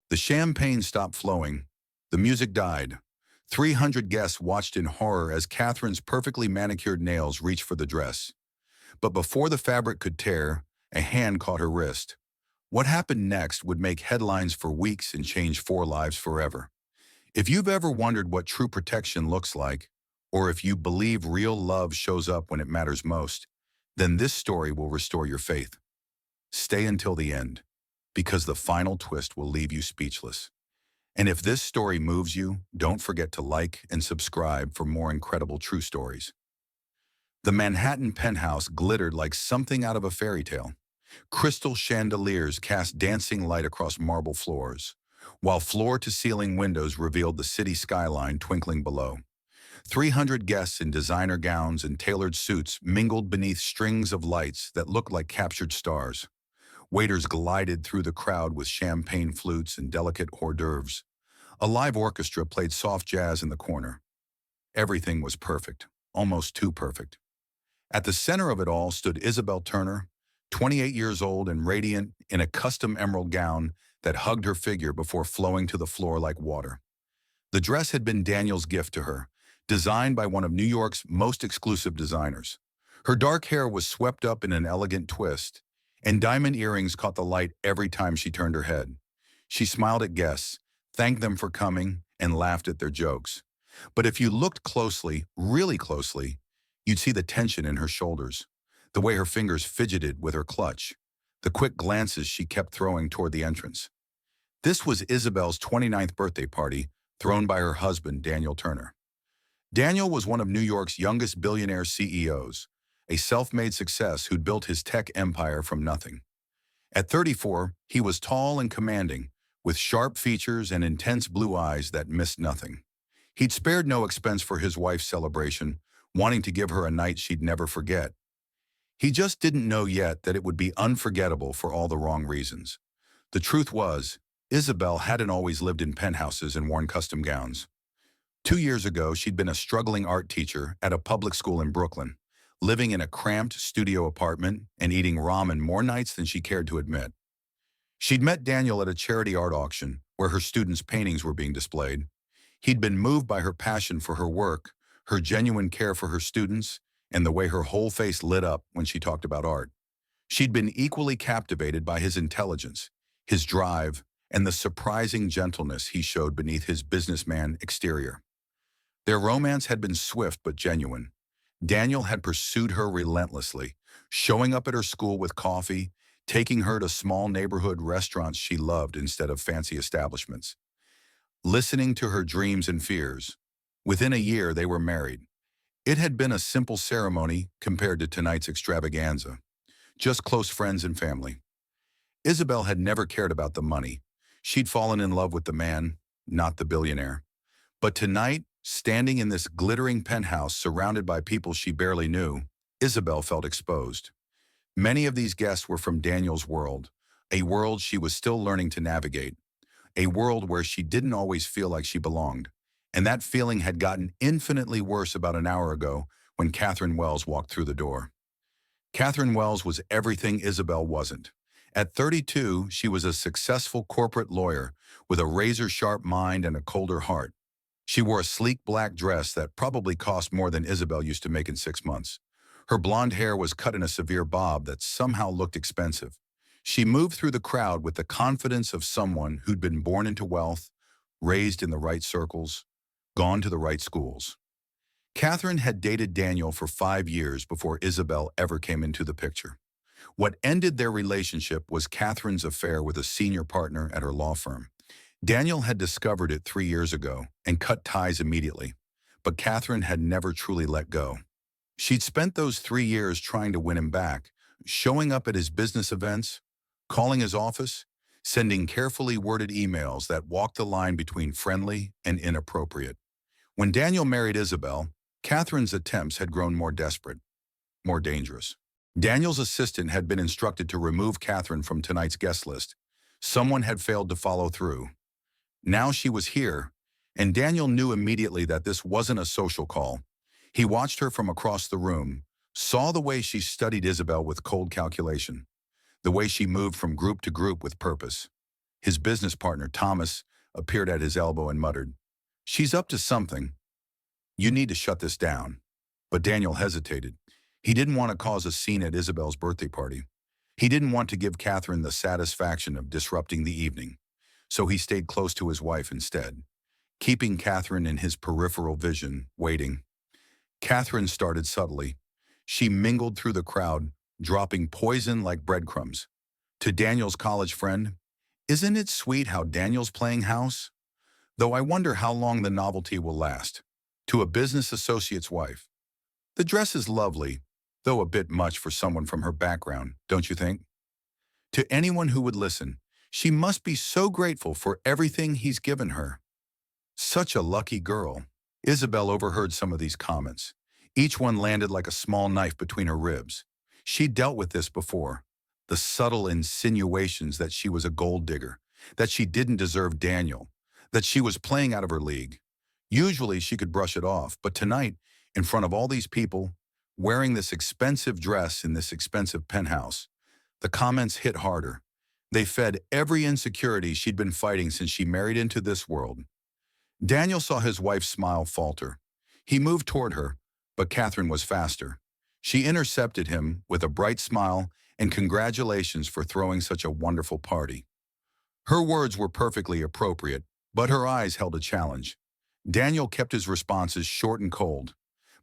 The champagne stopped flowing. The music died. 300 guests watched in horror as Catherine's perfectly manicured nails reached for the dress. But before the fabric could tear, a hand caught her wrist. What happened next would make headlines for weeks and change four lives forever. If you've ever wondered what true protection looks like, or if you believe real love shows up when it matters most, then this story will restore your faith. Stay until the end, because the final twist will leave you speechless. And if this story moves you, don't forget to like and subscribe for more incredible true stories. The Manhattan penthouse glittered like something out of a fairy tale. Crystal chandeliers cast dancing light across marble floors, while floor-to-ceiling windows revealed the city skyline twinkling below. 300 guests in designer gowns and tailored suits mingled beneath strings of lights that looked like captured stars. Waiters glided through the crowd with champagne flutes and delicate hors d'oeuvres. A live orchestra played soft jazz in the corner. Everything was perfect, almost too perfect. At the center of it all stood Isabel Turner, 28 years old and radiant in a custom emerald gown that hugged her figure before flowing to the floor like water. The dress had been Daniel's gift to her, designed by one of New York's most exclusive designers. Her dark hair was swept up in an elegant twist, and diamond earrings caught the light every time she turned her head. She smiled at guests, thanked them for coming, and laughed at their jokes. But if you looked closely, really closely, you'd see the tension in her shoulders, the way her fingers fidgeted with her clutch, the quick glances she kept throwing toward the entrance. This was Isabel's 29th birthday party, thrown by her husband, Daniel Turner. Daniel was one of New York's youngest billionaire CEOs, a self-made success who'd built his tech empire from nothing. At 34, he was tall and commanding, with sharp features and intense blue eyes that missed nothing. He'd spared no expense for his wife's celebration, wanting to give her a night she'd never forget. He just didn't know yet that it would be unforgettable for all the wrong reasons. The truth was, Isabel hadn't always lived in penthouses and worn custom gowns. 2 years ago, she'd been a struggling art teacher at a public school in Brooklyn, living in a cramped studio apartment and eating ramen more nights than she cared to admit. She'd met Daniel at a charity art auction where her students' paintings were being displayed. He'd been moved by her passion for her work, her genuine care for her students, and the way her whole face lit up when she talked about art. She'd been equally captivated by his intelligence, his drive, and the surprising gentleness he showed beneath his businessman exterior. Their romance had been swift but genuine. Daniel had pursued her relentlessly, showing up at her school with coffee, taking her to small neighborhood restaurants she loved instead of fancy establishments, listening to her dreams and fears. Within a year, they were married. It had been a simple ceremony compared to tonight's extravaganza, just close friends and family. Isabel had never cared about the money. She'd fallen in love with the man, not the billionaire. But tonight, standing in this glittering penthouse surrounded by people she barely knew, Isabel felt exposed. Many of these guests were from Daniel's world, a world she was still learning to navigate, a world where she didn't always feel like she belonged. And that feeling had gotten infinitely worse about an hour ago when Catherine Wells walked through the door. Catherine Wells was everything Isabel wasn't. At 32, she was a successful corporate lawyer with a razor-sharp mind and a colder heart. She wore a sleek black dress that probably cost more than Isabel used to make in 6 months. Her blonde hair was cut in a severe bob that somehow looked expensive. She moved through the crowd with the confidence of someone who'd been born into wealth, raised in the right circles, gone to the right schools. Catherine had dated Daniel for 5 years before Isabel ever came into the picture. What ended their relationship was Catherine's affair with a senior partner at her law firm. Daniel had discovered it 3 years ago and cut ties immediately, but Catherine had never truly let go. She'd spent those 3 years trying to win him back, showing up at his business events, calling his office, sending carefully worded emails that walked the line between friendly and inappropriate. When Daniel married Isabel, Catherine's attempts had grown more desperate, more dangerous. Daniel's assistant had been instructed to remove Catherine from tonight's guest list. Someone had failed to follow through. Now she was here, and Daniel knew immediately that this wasn't a social call. He watched her from across the room, saw the way she studied Isabel with cold calculation, the way she moved from group to group with purpose. His business partner, Thomas, appeared at his elbow and muttered, "She's up to something. You need to shut this down." But Daniel hesitated. He didn't want to cause a scene at Isabel's birthday party. He didn't want to give Catherine the satisfaction of disrupting the evening. So he stayed close to his wife instead, keeping Catherine in his peripheral vision, waiting. Catherine started subtly. She mingled through the crowd, dropping poison like breadcrumbs. To Daniel's college friend, "Isn't it sweet how Daniel's playing house? Though I wonder how long the novelty will last." To a business associate's wife, "The dress is lovely, though a bit much for someone from her background, don't you think?" To anyone who would listen, "She must be so grateful for everything he's given her. Such a lucky girl." Isabel overheard some of these comments. Each one landed like a small knife between her ribs. She'd dealt with this before. The subtle insinuations that she was a gold digger, that she didn't deserve Daniel, that she was playing out of her league. Usually she could brush it off, but tonight, in front of all these people, wearing this expensive dress in this expensive penthouse, the comments hit harder. They fed every insecurity she'd been fighting since she married into this world. Daniel saw his wife's smile falter. He moved toward her, but Catherine was faster. She intercepted him with a bright smile and congratulations for throwing such a wonderful party. Her words were perfectly appropriate, but her eyes held a challenge. Daniel kept his responses short and cold,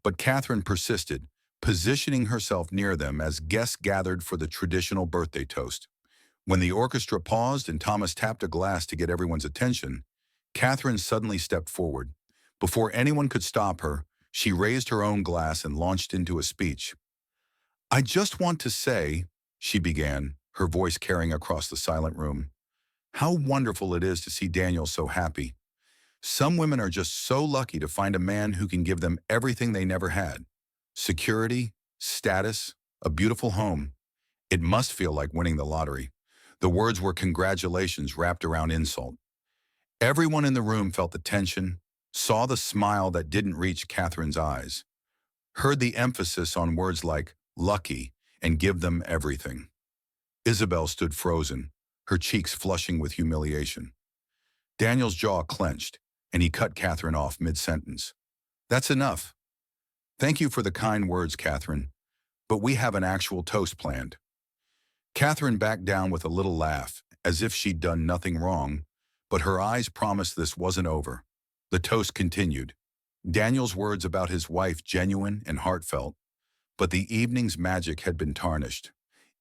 but Catherine persisted, positioning herself near them as guests gathered for the traditional birthday toast. When the orchestra paused and Thomas tapped a glass to get everyone's attention, Catherine suddenly stepped forward. Before anyone could stop her, she raised her own glass and launched into a speech. "I just want to say," she began, her voice carrying across the silent room, "how wonderful it is to see Daniel so happy. Some women are just so lucky to find a man who can give them everything they never had. Security, status, a beautiful home. It must feel like winning the lottery." The words were congratulations wrapped around insult. Everyone in the room felt the tension, saw the smile that didn't reach Catherine's eyes, heard the emphasis on words like lucky and give them everything. Isabel stood frozen, her cheeks flushing with humiliation. Daniel's jaw clenched, and he cut Catherine off mid-sentence. "That's enough. Thank you for the kind words, Catherine, but we have an actual toast planned." Catherine backed down with a little laugh, as if she'd done nothing wrong, but her eyes promised this wasn't over. The toast continued. Daniel's words about his wife genuine and heartfelt, but the evening's magic had been tarnished.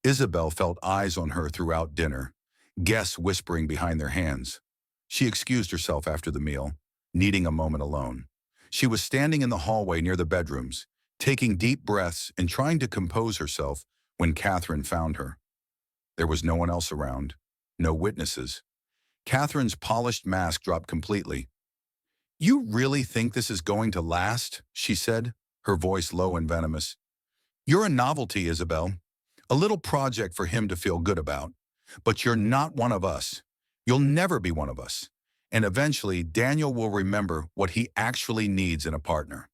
Isabel felt eyes on her throughout dinner, guests whispering behind their hands. She excused herself after the meal, needing a moment alone. She was standing in the hallway near the bedrooms, taking deep breaths and trying to compose herself when Catherine found her. There was no one else around, no witnesses. Catherine's polished mask dropped completely. "You really think this is going to last?" she said, her voice low and venomous. "You're a novelty, Isabel. A little project for him to feel good about. But you're not one of us. You'll never be one of us. And eventually, Daniel will remember what he actually needs in a partner."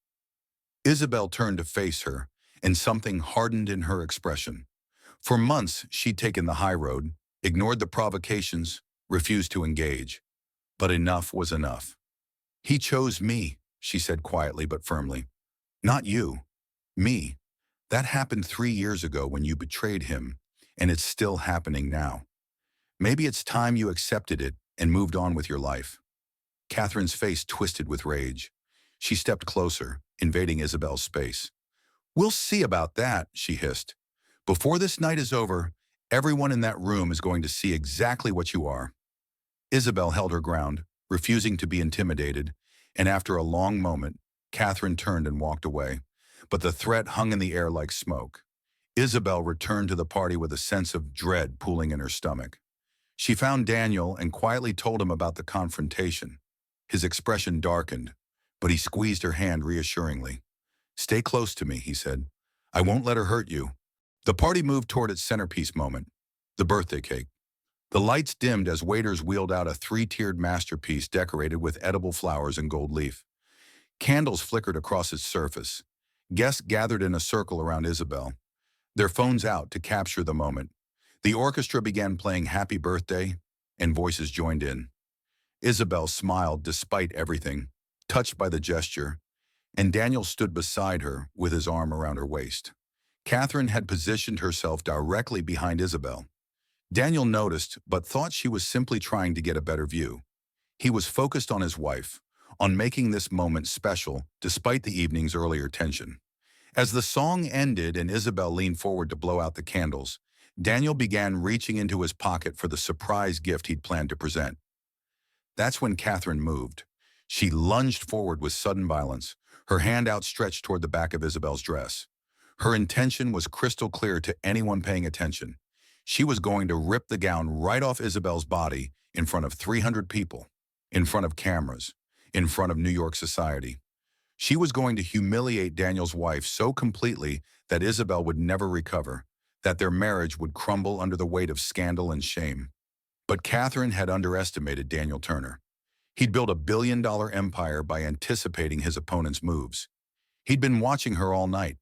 Isabel turned to face her, and something hardened in her expression. For months, she'd taken the high road, ignored the provocations, refused to engage. But enough was enough. "He chose me," she said quietly but firmly. "Not you. Me. That happened 3 years ago when you betrayed him, and it's still happening now. Maybe it's time you accepted it and moved on with your life." Catherine's face twisted with rage. She stepped closer, invading Isabel's space. "We'll see about that," she hissed. "Before this night is over, everyone in that room is going to see exactly what you are." Isabel held her ground, refusing to be intimidated, and after a long moment, Catherine turned and walked away. But the threat hung in the air like smoke. Isabel returned to the party with a sense of dread pooling in her stomach. She found Daniel and quietly told him about the confrontation. His expression darkened, but he squeezed her hand reassuringly. "Stay close to me," he said. "I won't let her hurt you." The party moved toward its centerpiece moment, the birthday cake. The lights dimmed as waiters wheeled out a 3-tiered masterpiece decorated with edible flowers and gold leaf. Candles flickered across its surface. Guests gathered in a circle around Isabel, their phones out to capture the moment. The orchestra began playing Happy Birthday, and voices joined in. Isabel smiled despite everything, touched by the gesture, and Daniel stood beside her with his arm around her waist. Catherine had positioned herself directly behind Isabel. Daniel noticed, but thought she was simply trying to get a better view. He was focused on his wife, on making this moment special despite the evening's earlier tension. As the song ended and Isabel leaned forward to blow out the candles, Daniel began reaching into his pocket for the surprise gift he'd planned to present. That's when Catherine moved. She lunged forward with sudden violence, her hand outstretched toward the back of Isabel's dress. Her intention was crystal clear to anyone paying attention. She was going to rip the gown right off Isabel's body in front of 300 people, in front of cameras, in front of New York society. She was going to humiliate Daniel's wife so completely that Isabel would never recover, that their marriage would crumble under the weight of scandal and shame. But Catherine had underestimated Daniel Turner. He'd built a $1 billion empire by anticipating his opponent's moves. He'd been watching her all night,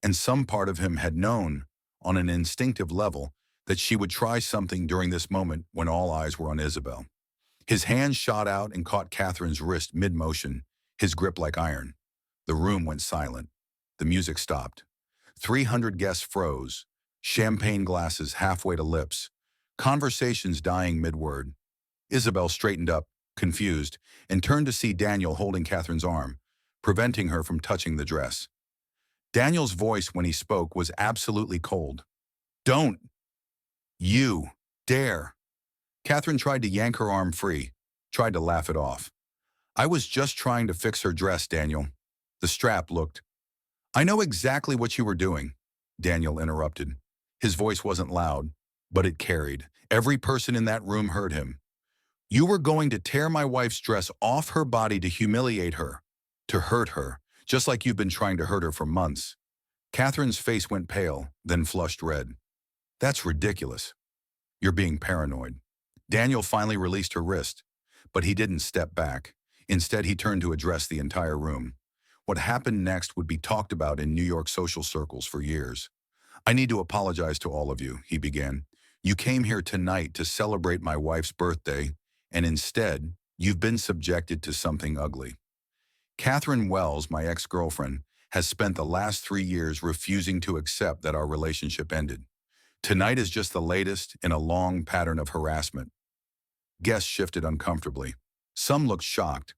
and some part of him had known, on an instinctive level, that she would try something during this moment when all eyes were on Isabel. His hand shot out and caught Catherine's wrist mid-motion, his grip like iron. The room went silent. The music stopped. 300 guests froze, champagne glasses halfway to lips, conversations dying mid-word. Isabel straightened up, confused, and turned to see Daniel holding Catherine's arm, preventing her from touching the dress. Daniel's voice when he spoke was absolutely cold. "Don't you dare." Catherine tried to yank her arm free, tried to laugh it off. "I was just trying to fix her dress, Daniel." The strap looked. "I know exactly what you were doing," Daniel interrupted. His voice wasn't loud, but it carried. Every person in that room heard him. "You were going to tear my wife's dress off her body to humiliate her, to hurt her, just like you've been trying to hurt her for months." Catherine's face went pale, then flushed red. "That's ridiculous. You're being paranoid." Daniel finally released her wrist, but he didn't step back. Instead, he turned to address the entire room. What happened next would be talked about in New York social circles for years. "I need to apologize to all of you," he began. "You came here tonight to celebrate my wife's birthday, and instead, you've been subjected to something ugly. Catherine Wells, my ex-girlfriend, has spent the last 3 years refusing to accept that our relationship ended. Tonight is just the latest in a long pattern of harassment." Guests shifted uncomfortably. Some looked shocked.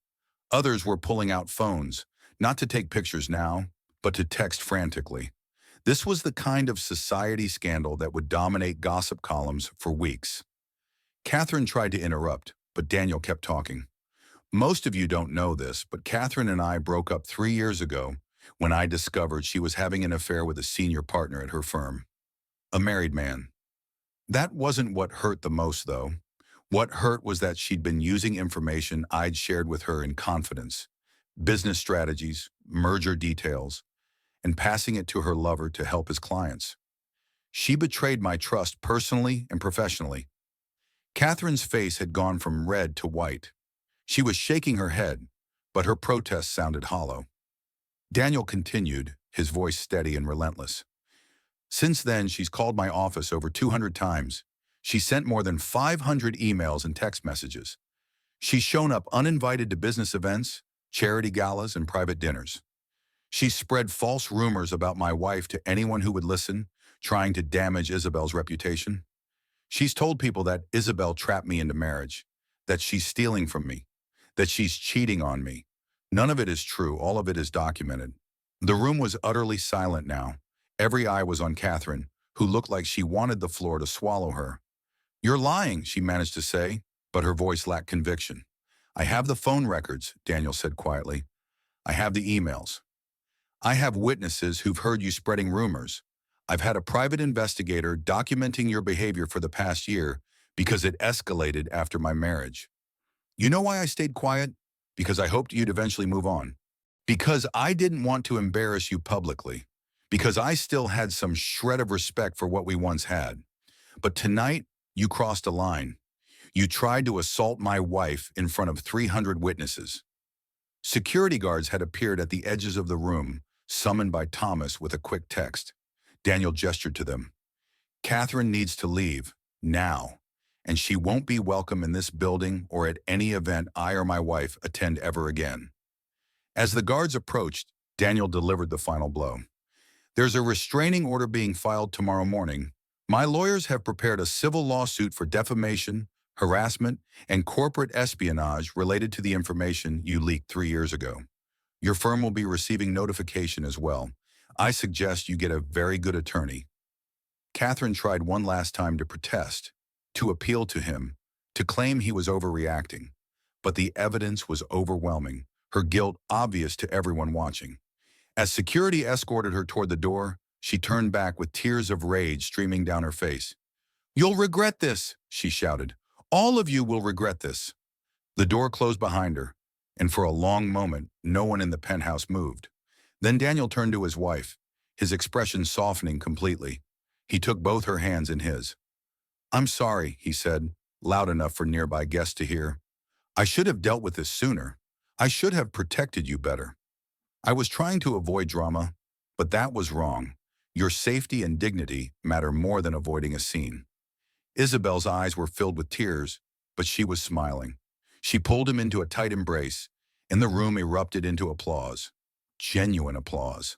Others were pulling out phones, not to take pictures now, but to text frantically. This was the kind of society scandal that would dominate gossip columns for weeks. Catherine tried to interrupt, but Daniel kept talking. "Most of you don't know this, but Catherine and I broke up 3 years ago when I discovered she was having an affair with a senior partner at her firm. A married man. That wasn't what hurt the most, though. What hurt was that she'd been using information I'd shared with her in confidence, business strategies, merger details, and passing it to her lover to help his clients. She betrayed my trust personally and professionally." Catherine's face had gone from red to white. She was shaking her head, but her protest sounded hollow. Daniel continued, his voice steady and relentless. "Since then, she's called my office over 200 times. She sent more than 500 emails and text messages. She's shown up uninvited to business events, charity galas, and private dinners. She spread false rumors about my wife to anyone who would listen, trying to damage Isabel's reputation. She's told people that Isabel trapped me into marriage, that she's stealing from me, that she's cheating on me. None of it is true. All of it is documented." The room was utterly silent now. Every eye was on Catherine, who looked like she wanted the floor to swallow her. "You're lying," she managed to say, but her voice lacked conviction. "I have the phone records," Daniel said quietly. "I have the emails. I have witnesses who've heard you spreading rumors. I've had a private investigator documenting your behavior for the past year because it escalated after my marriage. You know why I stayed quiet? Because I hoped you'd eventually move on. Because I didn't want to embarrass you publicly. Because I still had some shred of respect for what we once had. But tonight, you crossed a line. You tried to assault my wife in front of 300 witnesses." Security guards had appeared at the edges of the room, summoned by Thomas with a quick text. Daniel gestured to them. "Catherine needs to leave, now, and she won't be welcome in this building or at any event I or my wife attend ever again. As the guards approached, Daniel delivered the final blow. There's a restraining order being filed tomorrow morning. My lawyers have prepared a civil lawsuit for defamation, harassment, and corporate espionage related to the information you leaked 3 years ago. Your firm will be receiving notification as well. I suggest you get a very good attorney. Catherine tried one last time to protest, to appeal to him, to claim he was overreacting. But the evidence was overwhelming, her guilt obvious to everyone watching. As security escorted her toward the door, she turned back with tears of rage streaming down her face. "You'll regret this," she shouted. "All of you will regret this." The door closed behind her, and for a long moment, no one in the penthouse moved. Then Daniel turned to his wife, his expression softening completely. He took both her hands in his. "I'm sorry," he said, loud enough for nearby guests to hear. "I should have dealt with this sooner. I should have protected you better. I was trying to avoid drama, but that was wrong. Your safety and dignity matter more than avoiding a scene." Isabel's eyes were filled with tears, but she was smiling. She pulled him into a tight embrace, and the room erupted into applause. Genuine applause.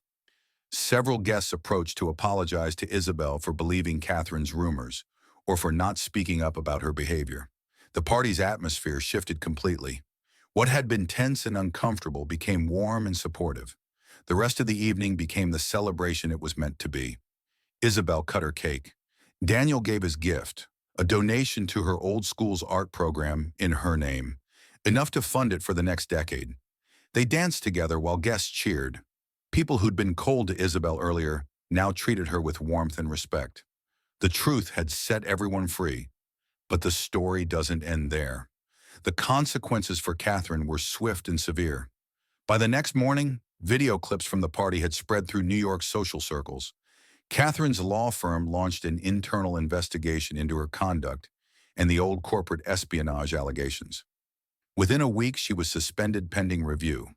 Several guests approached to apologize to Isabel for believing Catherine's rumors, or for not speaking up about her behavior. The party's atmosphere shifted completely. What had been tense and uncomfortable became warm and supportive. The rest of the evening became the celebration it was meant to be. Isabel cut her cake. Daniel gave his gift, a donation to her old school's art program in her name, enough to fund it for the next decade. They danced together while guests cheered. People who'd been cold to Isabel earlier now treated her with warmth and respect. The truth had set everyone free, but the story doesn't end there. The consequences for Catherine were swift and severe. By the next morning, video clips from the party had spread through New York's social circles. Catherine's law firm launched an internal investigation into her conduct and the old corporate espionage allegations. Within a week, she was suspended pending review.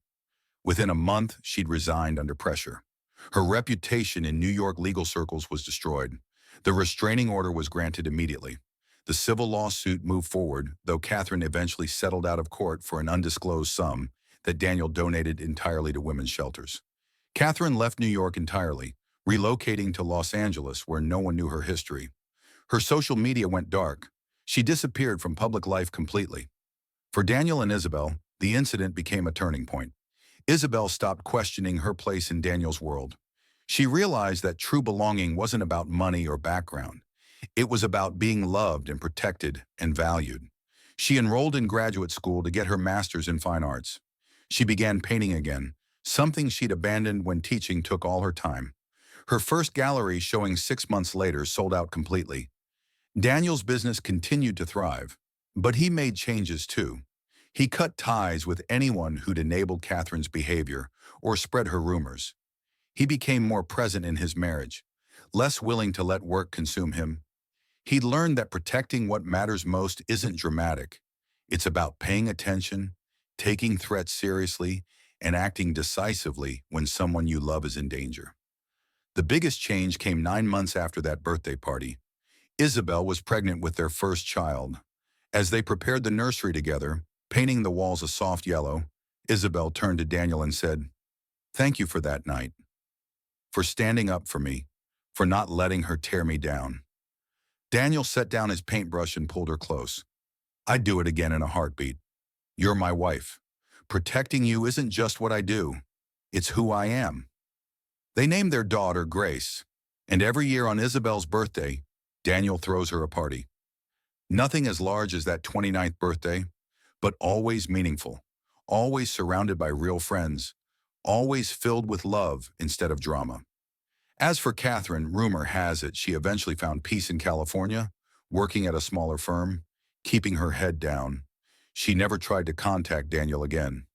Within a month, she'd resigned under pressure. Her reputation in New York legal circles was destroyed. The restraining order was granted immediately. The civil lawsuit moved forward, though Catherine eventually settled out of court for an undisclosed sum that Daniel donated entirely to women's shelters. Catherine left New York entirely, relocating to Los Angeles where no one knew her history. Her social media went dark. She disappeared from public life completely. For Daniel and Isabel, the incident became a turning point. Isabel stopped questioning her place in Daniel's world. She realized that true belonging wasn't about money or background. It was about being loved and protected and valued. She enrolled in graduate school to get her master's in fine arts. She began painting again, something she'd abandoned when teaching took all her time. Her first gallery, showing 6 months later, sold out completely. Daniel's business continued to thrive, but he made changes too. He cut ties with anyone who'd enabled Catherine's behavior or spread her rumors. He became more present in his marriage, less willing to let work consume him. He learned that protecting what matters most isn't dramatic. It's about paying attention, taking threats seriously, and acting decisively when someone you love is in danger. The biggest change came 9 months after that birthday party. Isabel was pregnant with their first child. As they prepared the nursery together, painting the walls a soft yellow, Isabel turned to Daniel and said, "Thank you for that night, for standing up for me, for not letting her tear me down." Daniel set down his paintbrush and pulled her close. "I'd do it again in a heartbeat. You're my wife. Protecting you isn't just what I do. It's who I am." They named their daughter Grace, and every year on Isabel's birthday, Daniel throws her a party. Nothing as large as that 29th birthday, but always meaningful, always surrounded by real friends, always filled with love instead of drama. As for Catherine, rumor has it she eventually found peace in California, working at a smaller firm, keeping her head down. She never tried to contact Daniel again.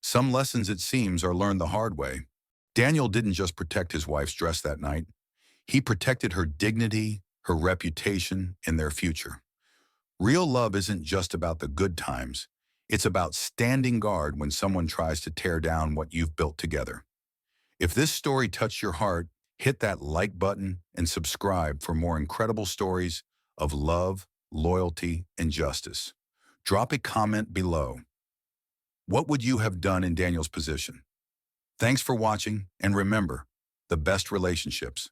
Some lessons, it seems, are learned the hard way. Daniel didn't just protect his wife's dress that night. He protected her dignity, her reputation, and their future. Real love isn't just about the good times. It's about standing guard when someone tries to tear down what you've built together. If this story touched your heart, hit that like button and subscribe for more incredible stories of love, loyalty, and justice. Drop a comment below. What would you have done in Daniel's position? Thanks for watching, and remember, the best relationships